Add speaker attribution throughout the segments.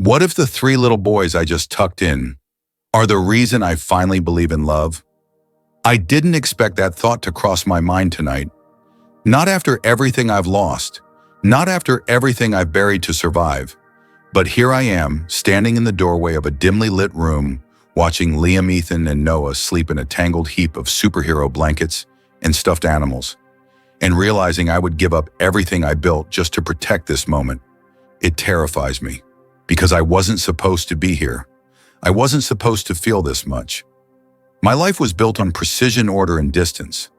Speaker 1: What if the three little boys I just tucked in are the reason I finally believe in love? I didn't expect that thought to cross my mind tonight. Not after everything I've lost, not after everything I've buried to survive. But here I am, standing in the doorway of a dimly lit room, watching Liam, Ethan, and Noah sleep in a tangled heap of superhero blankets and stuffed animals, and realizing I would give up everything I built just to protect this moment. It terrifies me, because I wasn't supposed to be here. I wasn't supposed to feel this much. My life was built on precision, order, and distance,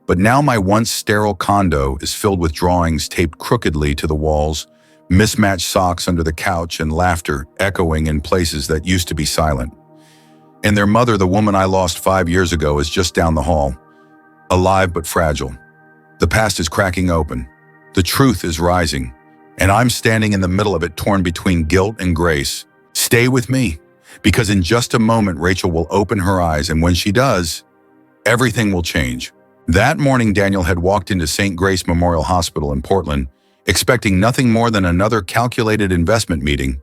Speaker 1: but now my once sterile condo is filled with drawings taped crookedly to the walls, mismatched socks under the couch, and laughter echoing in places that used to be silent. And their mother, the woman I lost 5 years ago, is just down the hall, alive but fragile. The past is cracking open. The truth is rising, and I'm standing in the middle of it, torn between guilt and grace. Stay with me, because in just a moment, Rachel will open her eyes, and when she does, everything will change. That morning, Daniel had walked into St. Grace Memorial Hospital in Portland, expecting nothing more than another calculated investment meeting.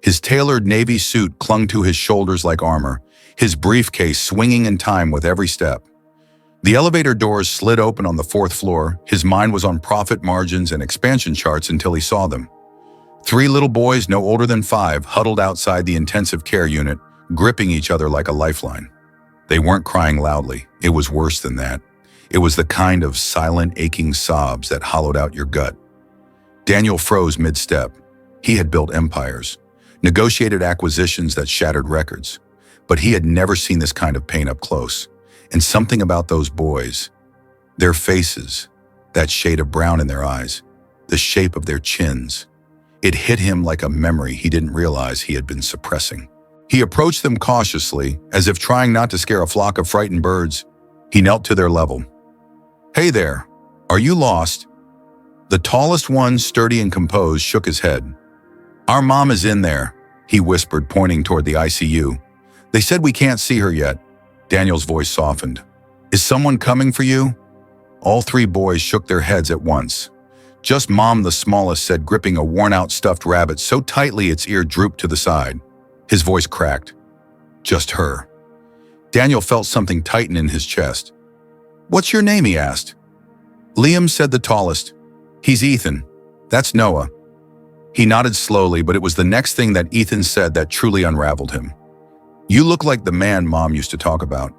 Speaker 1: His tailored navy suit clung to his shoulders like armor, his briefcase swinging in time with every step. The elevator doors slid open on the 4th floor. His mind was on profit margins and expansion charts until he saw them. 3 little boys, no older than 5, huddled outside the intensive care unit, gripping each other like a lifeline. They weren't crying loudly. It was worse than that. It was the kind of silent, aching sobs that hollowed out your gut. Daniel froze mid-step. He had built empires, negotiated acquisitions that shattered records, but he had never seen this kind of pain up close. And something about those boys, their faces, that shade of brown in their eyes, the shape of their chins, it hit him like a memory he didn't realize he had been suppressing. He approached them cautiously, as if trying not to scare a flock of frightened birds. He knelt to their level. "Hey there, are you lost?" The tallest one, sturdy and composed, shook his head. "Our mom is in there," he whispered, pointing toward the ICU. "They said we can't see her yet." Daniel's voice softened. "Is someone coming for you?" All 3 boys shook their heads at once. Just Mom, the smallest, said, gripping a worn-out stuffed rabbit so tightly its ear drooped to the side. His voice cracked. "Just her." Daniel felt something tighten in his chest. "What's your name?" he asked. "Liam," said the tallest. "He's Ethan. That's Noah." He nodded slowly, but it was the next thing that Ethan said that truly unraveled him. "You look like the man Mom used to talk about,"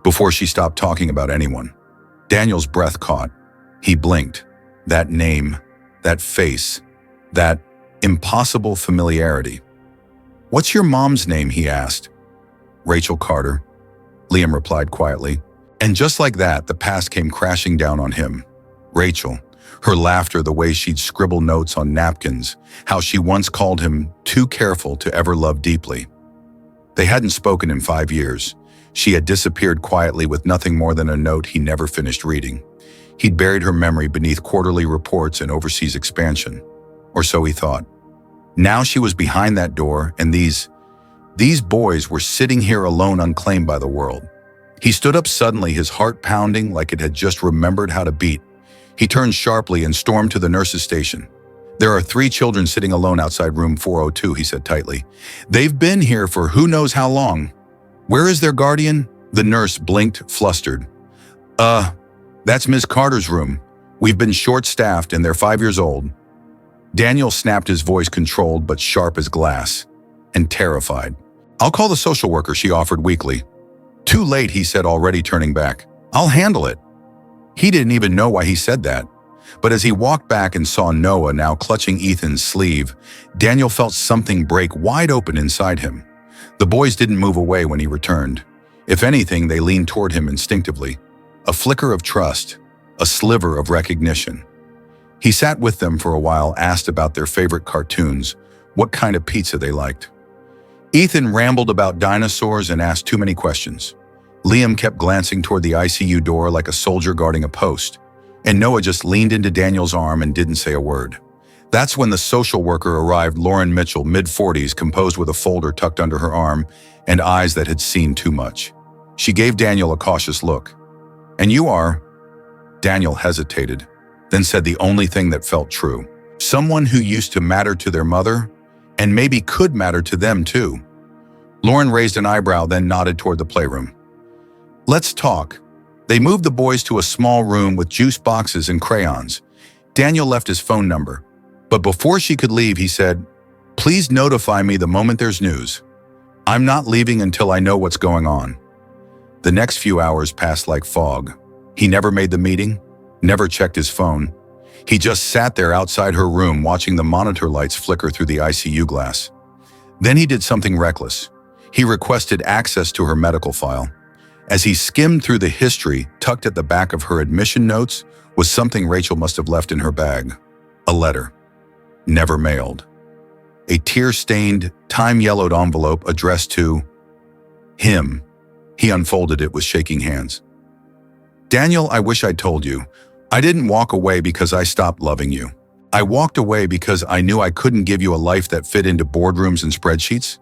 Speaker 1: before she stopped talking about anyone. Daniel's breath caught. He blinked. That name, that face, that impossible familiarity. "What's your mom's name?" he asked. "Rachel Carter," Liam replied quietly. And just like that, the past came crashing down on him. Rachel, her laughter, the way she'd scribble notes on napkins, how she once called him too careful to ever love deeply. They hadn't spoken in 5 years. She had disappeared quietly with nothing more than a note he never finished reading. He'd buried her memory beneath quarterly reports and overseas expansion. Or so he thought. Now she was behind that door, and these boys were sitting here alone, unclaimed by the world. He stood up suddenly, his heart pounding like it had just remembered how to beat. He turned sharply and stormed to the nurse's station. "There are 3 children sitting alone outside room 402, he said tightly. "They've been here for who knows how long." "Where is their guardian?" The nurse blinked, flustered. That's Miss Carter's room. We've been short-staffed and they're 5 years old." Daniel snapped, his voice controlled but sharp as glass, and terrified. "I'll call the social worker," she offered weakly. "Too late," he said, already turning back. "I'll handle it." He didn't even know why he said that. But as he walked back and saw Noah now clutching Ethan's sleeve, Daniel felt something break wide open inside him. The boys didn't move away when he returned. If anything, they leaned toward him instinctively. A flicker of trust, a sliver of recognition. He sat with them for a while, asked about their favorite cartoons, what kind of pizza they liked. Ethan rambled about dinosaurs and asked too many questions. Liam kept glancing toward the ICU door like a soldier guarding a post, and Noah just leaned into Daniel's arm and didn't say a word. That's when the social worker arrived, Lauren Mitchell, mid-40s, composed with a folder tucked under her arm and eyes that had seen too much. She gave Daniel a cautious look. "And you are?" Daniel hesitated, then said the only thing that felt true. "Someone who used to matter to their mother, and maybe could matter to them too. Lauren raised an eyebrow, then nodded toward the playroom. Let's talk. They moved the boys to a small room with juice boxes and crayons. Daniel left his phone number, but before she could leave, he said, "Please notify me the moment there's news. I'm not leaving until I know what's going on." The next few hours passed like fog. He never made the meeting, never checked his phone. He just sat there outside her room watching the monitor lights flicker through the ICU glass. Then he did something reckless. He requested access to her medical file. As he skimmed through the history, tucked at the back of her admission notes was something Rachel must have left in her bag. A letter. Never mailed. A tear-stained, time-yellowed envelope addressed to him. He unfolded it with shaking hands. "Daniel, I wish I'd told you. I didn't walk away because I stopped loving you. I walked away because I knew I couldn't give you a life that fit into boardrooms and spreadsheets.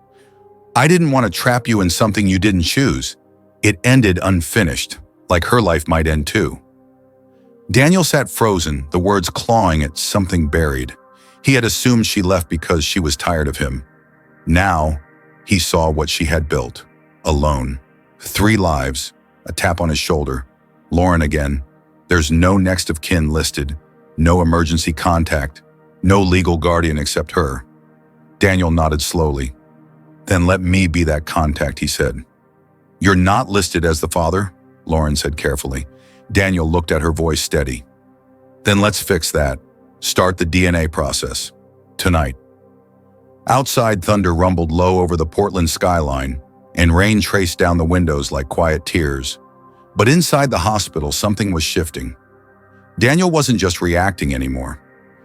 Speaker 1: I didn't want to trap you in something you didn't choose. It ended unfinished, like her life might end too." Daniel sat frozen, the words clawing at something buried. He had assumed she left because she was tired of him. Now, he saw what she had built. Alone. 3 lives. A tap on his shoulder. Lauren again. There's no next of kin listed. No emergency contact. No legal guardian except her. Daniel nodded slowly. "Then let me be that contact," he said. "You're not listed as the father?" Lauren said carefully. Daniel looked at her, voice steady. "Then let's fix that. Start the DNA process. Tonight." Outside, thunder rumbled low over the Portland skyline, and rain traced down the windows like quiet tears. But inside the hospital, something was shifting. Daniel wasn't just reacting anymore.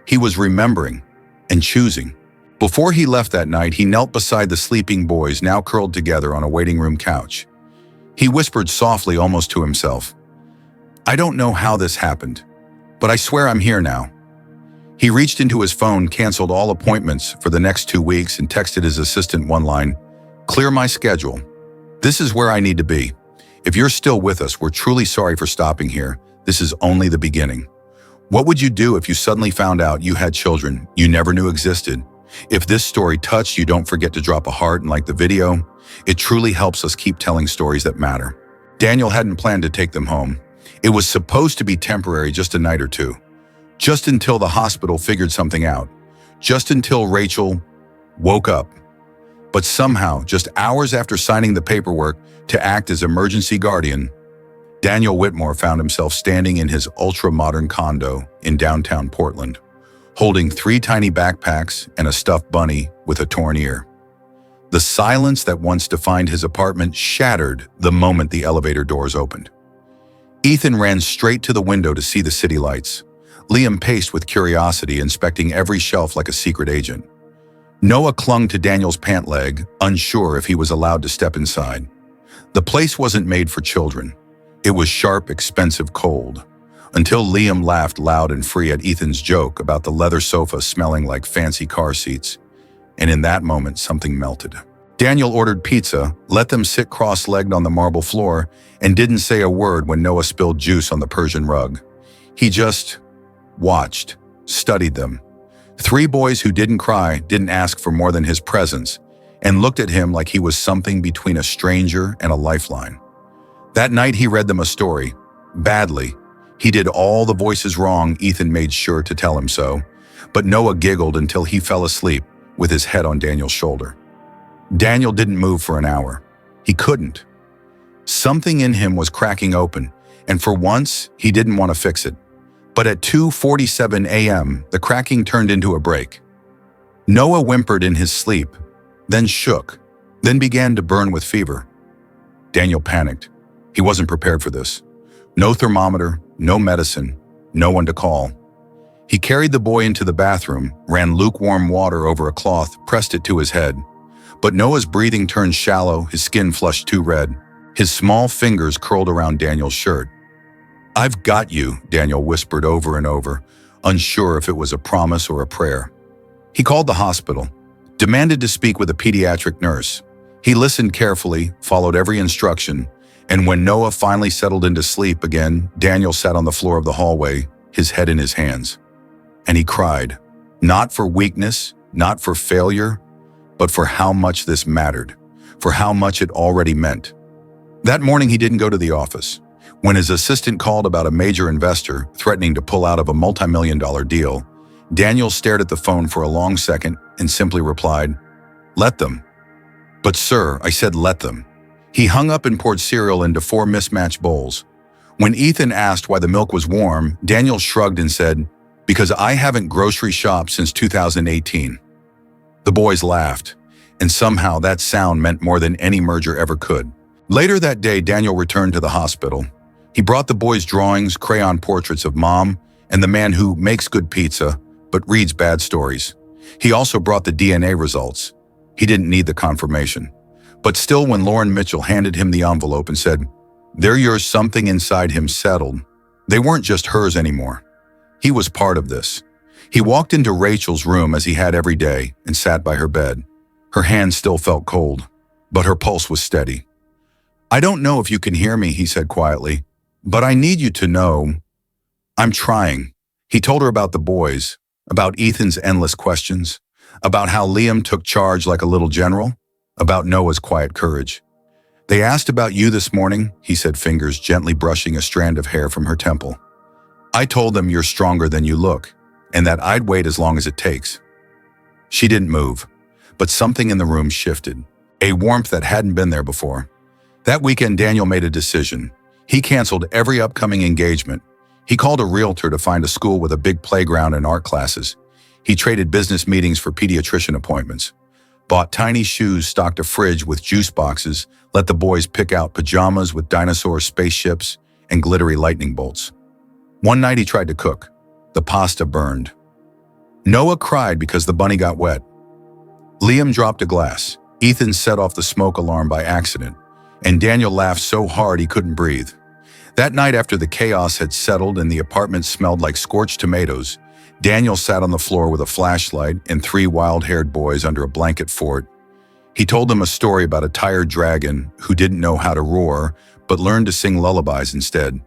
Speaker 1: He was remembering and choosing. Before he left that night, he knelt beside the sleeping boys, now curled together on a waiting room couch. He whispered softly, almost to himself, "I don't know how this happened, but I swear I'm here now." He reached into his phone, canceled all appointments for the next 2 weeks, and texted his assistant one line, "Clear my schedule. This is where I need to be. If you're still with us, we're truly sorry for stopping here. This is only the beginning." What would you do if you suddenly found out you had children you never knew existed? If this story touched you, don't forget to drop a heart and like the video. It truly helps us keep telling stories that matter. Daniel hadn't planned to take them home. It was supposed to be temporary, just a night or two. Just until the hospital figured something out. Just until Rachel woke up. But somehow, just hours after signing the paperwork to act as emergency guardian, Daniel Whitmore found himself standing in his ultra-modern condo in downtown Portland, holding 3 tiny backpacks and a stuffed bunny with a torn ear. The silence that once defined his apartment shattered the moment the elevator doors opened. Ethan ran straight to the window to see the city lights. Liam paced with curiosity, inspecting every shelf like a secret agent. Noah clung to Daniel's pant leg, unsure if he was allowed to step inside. The place wasn't made for children. It was sharp, expensive, cold. Until Liam laughed loud and free at Ethan's joke about the leather sofa smelling like fancy car seats. And in that moment, something melted. Daniel ordered pizza, let them sit cross-legged on the marble floor, and didn't say a word when Noah spilled juice on the Persian rug. He just watched, studied them. 3 boys who didn't cry, didn't ask for more than his presence, and looked at him like he was something between a stranger and a lifeline. That night he read them a story, badly. He did all the voices wrong, Ethan made sure to tell him so, but Noah giggled until he fell asleep with his head on Daniel's shoulder. Daniel didn't move for an hour. He couldn't. Something in him was cracking open, and for once, he didn't want to fix it. But at 2:47 a.m., the cracking turned into a break. Noah whimpered in his sleep, then shook, then began to burn with fever. Daniel panicked. He wasn't prepared for this. No thermometer, no medicine, no one to call. He carried the boy into the bathroom, ran lukewarm water over a cloth, pressed it to his head. But Noah's breathing turned shallow, his skin flushed too red. His small fingers curled around Daniel's shirt. "I've got you," Daniel whispered over and over, unsure if it was a promise or a prayer. He called the hospital, demanded to speak with a pediatric nurse. He listened carefully, followed every instruction, and when Noah finally settled into sleep again, Daniel sat on the floor of the hallway, his head in his hands. And he cried, not for weakness, not for failure, but for how much this mattered, for how much it already meant. That morning he didn't go to the office. When his assistant called about a major investor threatening to pull out of a multi-million-dollar deal, Daniel stared at the phone for a long second and simply replied, "Let them." "But sir," I said, "let them." He hung up and poured cereal into 4 mismatched bowls. When Ethan asked why the milk was warm, Daniel shrugged and said, "Because I haven't grocery shopped since 2018. The boys laughed, and somehow that sound meant more than any merger ever could. Later that day, Daniel returned to the hospital. He brought the boys drawings, crayon portraits of Mom, and the man who makes good pizza, but reads bad stories. He also brought the DNA results. He didn't need the confirmation. But still, when Lauren Mitchell handed him the envelope and said, "They're yours," something inside him settled. They weren't just hers anymore. He was part of this. He walked into Rachel's room as he had every day and sat by her bed. Her hand still felt cold, but her pulse was steady. "I don't know if you can hear me," he said quietly, "but I need you to know I'm trying." He told her about the boys, about Ethan's endless questions, about how Liam took charge like a little general, about Noah's quiet courage. "They asked about you this morning," he said, fingers gently brushing a strand of hair from her temple. "I told them you're stronger than you look, and that I'd wait as long as it takes." She didn't move, but something in the room shifted, a warmth that hadn't been there before. That weekend, Daniel made a decision. He canceled every upcoming engagement. He called a realtor to find a school with a big playground and art classes. He traded business meetings for pediatrician appointments, bought tiny shoes, stocked a fridge with juice boxes, let the boys pick out pajamas with dinosaur spaceships and glittery lightning bolts. One night he tried to cook. The pasta burned. Noah cried because the bunny got wet. Liam dropped a glass. Ethan set off the smoke alarm by accident, and Daniel laughed so hard he couldn't breathe. That night, after the chaos had settled and the apartment smelled like scorched tomatoes, Daniel sat on the floor with a flashlight and 3 wild-haired boys under a blanket fort. He told them a story about a tired dragon who didn't know how to roar, but learned to sing lullabies instead.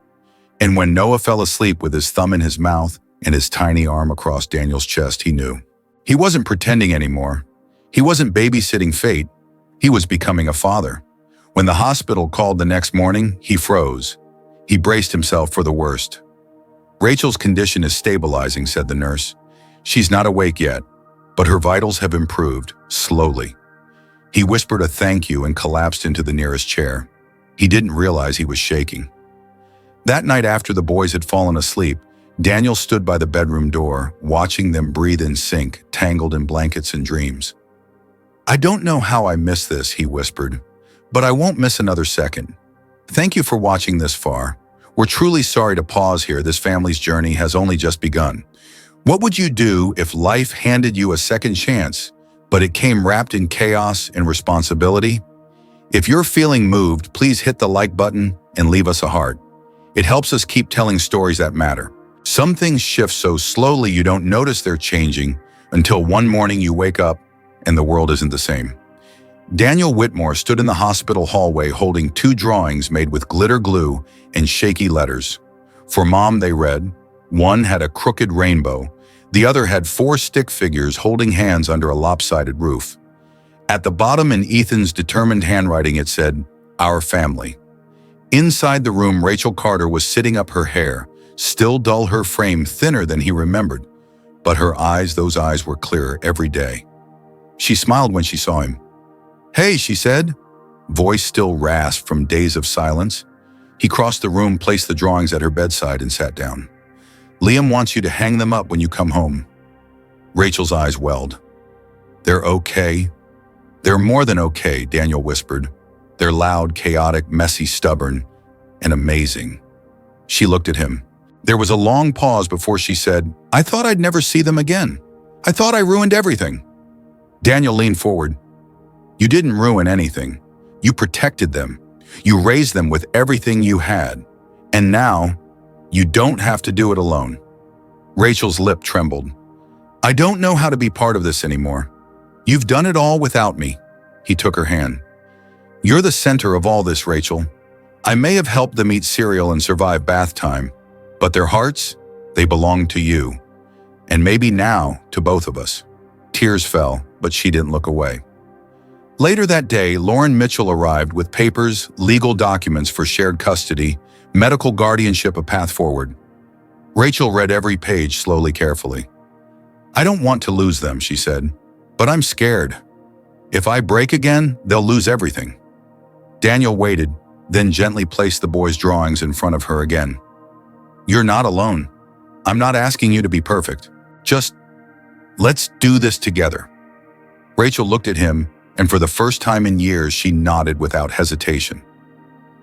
Speaker 1: And when Noah fell asleep with his thumb in his mouth and his tiny arm across Daniel's chest, he knew. He wasn't pretending anymore. He wasn't babysitting fate. He was becoming a father. When the hospital called the next morning, he froze. He braced himself for the worst. "Rachel's condition is stabilizing," said the nurse. "She's not awake yet, but her vitals have improved, slowly." He whispered a thank you and collapsed into the nearest chair. He didn't realize he was shaking. That night, after the boys had fallen asleep, Daniel stood by the bedroom door, watching them breathe in sync, tangled in blankets and dreams. "I don't know how I missed this," he whispered, "but I won't miss another second. Thank you for watching this far. We're truly sorry to pause here. This family's journey has only just begun. What would you do if life handed you a second chance, but it came wrapped in chaos and responsibility? If you're feeling moved, please hit the like button and leave us a heart. It helps us keep telling stories that matter. Some things shift so slowly you don't notice they're changing until one morning you wake up and the world isn't the same." Daniel Whitmore stood in the hospital hallway holding 2 drawings made with glitter glue and shaky letters. For Mom, they read. One had a crooked rainbow. The other had 4 stick figures holding hands under a lopsided roof. At the bottom, in Ethan's determined handwriting, it said, "Our family." Inside the room, Rachel Carter was sitting up, her hair still dull, her frame thinner than he remembered. But her eyes, those eyes were clearer every day. She smiled when she saw him. "Hey," she said, voice still rasped from days of silence. He crossed the room, placed the drawings at her bedside, and sat down. "Liam wants you to hang them up when you come home." Rachel's eyes welled. "They're okay." "They're more than okay," Daniel whispered. "They're loud, chaotic, messy, stubborn, and amazing." She looked at him. There was a long pause before she said, "I thought I'd never see them again. I thought I ruined everything." Daniel leaned forward. "You didn't ruin anything. You protected them. You raised them with everything you had. And now, you don't have to do it alone." Rachel's lip trembled. "I don't know how to be part of this anymore. You've done it all without me." He took her hand. "You're the center of all this, Rachel. I may have helped them eat cereal and survive bath time, but their hearts, they belong to you. And maybe now, to both of us." Tears fell, but she didn't look away. Later that day, Lauren Mitchell arrived with papers, legal documents for shared custody, medical guardianship, a path forward. Rachel read every page slowly, carefully. "I don't want to lose them," she said, "but I'm scared. If I break again, they'll lose everything." Daniel waited, then gently placed the boy's drawings in front of her again. "You're not alone. I'm not asking you to be perfect. Just, let's do this together." Rachel looked at him, and for the first time in years, she nodded without hesitation.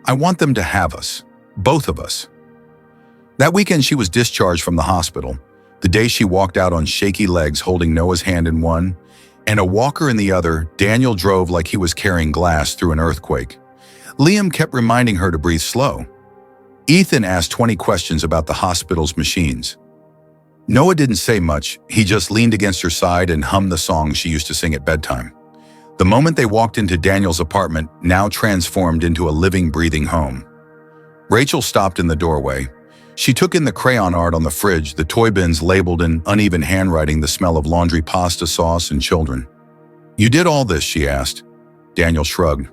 Speaker 1: "I want them to have us, both of us." That weekend, she was discharged from the hospital. The day she walked out on shaky legs, holding Noah's hand in one and a walker in the other, Daniel drove like he was carrying glass through an earthquake. Liam kept reminding her to breathe slow. Ethan asked 20 questions about the hospital's machines. Noah didn't say much. He just leaned against her side and hummed the songs she used to sing at bedtime. The moment they walked into Daniel's apartment, now transformed into a living, breathing home. Rachel stopped in the doorway. She took in the crayon art on the fridge, the toy bins labeled in uneven handwriting, the smell of laundry, pasta sauce, and children. "You did all this?" she asked. Daniel shrugged.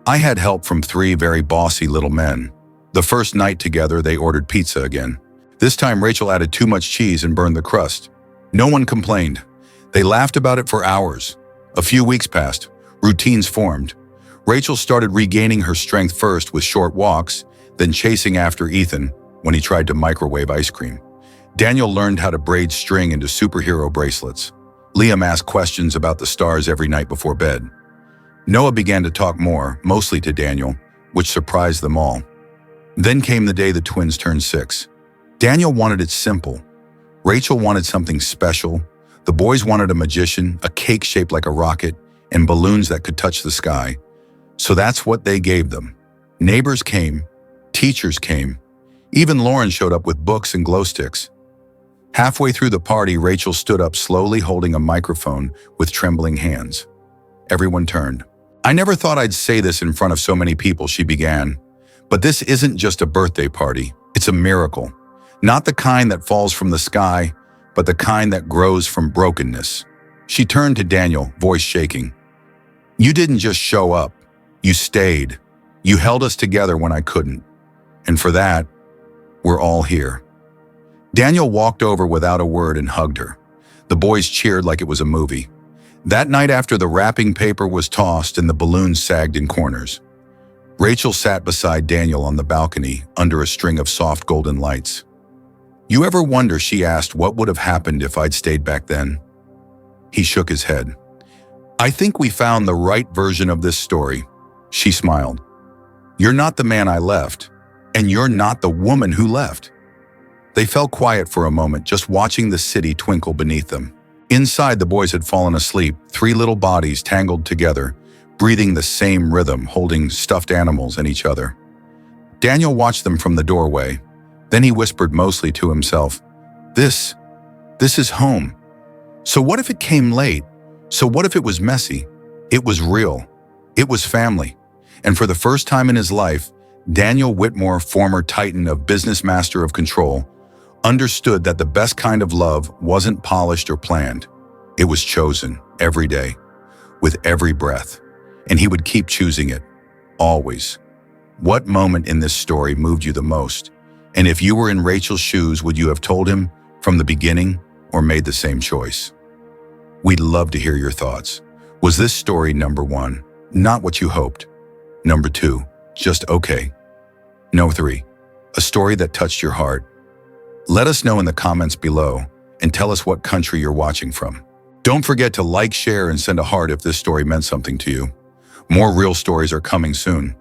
Speaker 1: "I had help from 3 very bossy little men. The first night together, they ordered pizza again. This time, Rachel added too much cheese and burned the crust. No one complained. They laughed about it for hours. A few weeks passed. Routines formed. Rachel started regaining her strength, first with short walks, then chasing after Ethan when he tried to microwave ice cream. Daniel learned how to braid string into superhero bracelets. Liam asked questions about the stars every night before bed. Noah began to talk more, mostly to Daniel, which surprised them all. Then came the day the twins turned 6. Daniel wanted it simple. Rachel wanted something special. The boys wanted a magician, a cake shaped like a rocket, and balloons that could touch the sky. So that's what they gave them. Neighbors came, teachers came. Even Lauren showed up with books and glow sticks. Halfway through the party, Rachel stood up slowly, holding a microphone with trembling hands. Everyone turned. "I never thought I'd say this in front of so many people," she began. "But this isn't just a birthday party. It's a miracle. Not the kind that falls from the sky, but the kind that grows from brokenness." She turned to Daniel, voice shaking. "You didn't just show up. You stayed. You held us together when I couldn't. And for that, we're all here." Daniel walked over without a word and hugged her. The boys cheered like it was a movie. That night, after the wrapping paper was tossed and the balloons sagged in corners, Rachel sat beside Daniel on the balcony under a string of soft golden lights. "You ever wonder," she asked, "what would have happened if I'd stayed back then?" He shook his head. "I think we found the right version of this story." She smiled. "You're not the man I left, and you're not the woman who left." They fell quiet for a moment, just watching the city twinkle beneath them. Inside, the boys had fallen asleep, 3 little bodies tangled together, breathing the same rhythm, holding stuffed animals and each other. Daniel watched them from the doorway. Then he whispered, mostly to himself, This is home. So what if it came late? So what if it was messy? It was real. It was family. And for the first time in his life, Daniel Whitmore, former titan of business, master of control, understood that the best kind of love wasn't polished or planned. It was chosen every day, with every breath, and he would keep choosing it, always. What moment in this story moved you the most? And if you were in Rachel's shoes, would you have told him from the beginning or made the same choice? We'd love to hear your thoughts. Was this story, number 1, not what you hoped? Number 2, just okay? No 3, a story that touched your heart? Let us know in the comments below and tell us what country you're watching from. Don't forget to like, share, and send a heart if this story meant something to you. More real stories are coming soon.